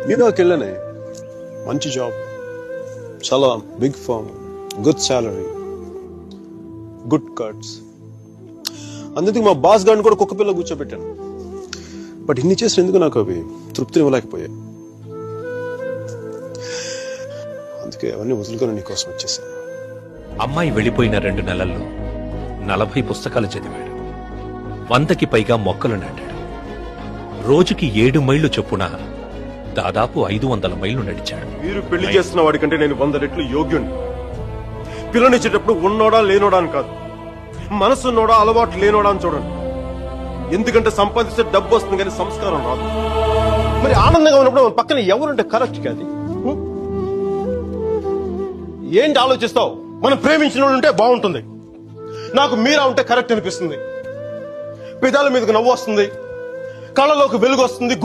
New York వెళ్ళానే, మంచి job, చాలా big firm, good salary, good cuts. అందుకే మా బాస్ గారిని కూడా కుక్క పిల్ల కూర్చోబెట్టాను. బట్ ఇన్ని చేసిన ఎందుకు నాకు అవి తృప్తిని ఇవ్వలేకపోయాయి. అందుకే అవన్నీ వదులుకొని నీకోసం వచ్చేసాను. అమ్మాయి వెళ్ళిపోయిన 2 నెలల్లో 40 పుస్తకాలు చదివాడు. 100కి పైగా మొక్కలు నాటాడు. రోజుకి 7 మైళ్లు చొప్పున దాదాపు 500 మైళ్లు నడిచాడు. మీరు పెళ్లి చేస్తున్న వాడికంటే నేను 100 రెట్లు యోగ్యుణ్ణి. పిల్లనిచ్చేటప్పుడు ఉన్నోడా లేనోడా అని కాదు, మనసున్నోడా అలవాటు లేనోడా అని చూడండి. ఎందుకంటే సంపాదిస్తే డబ్బు వస్తుంది కానీ సంస్కారం రాదు. మరి ఆనందంగా ఉన్నప్పుడు మన పక్కన ఎవరుంటే కరెక్ట్ కాదు. ఏంటి ఆలోచిస్తావు? మనం ప్రేమించిన వాళ్ళు ఉంటే బాగుంటుంది. నాకు మీరా ఉంటే కరెక్ట్ అనిపిస్తుంది. పెదాల మీదకి నవ్వు వస్తుంది, కళ్ళలోకి వెలుగు వస్తుంది.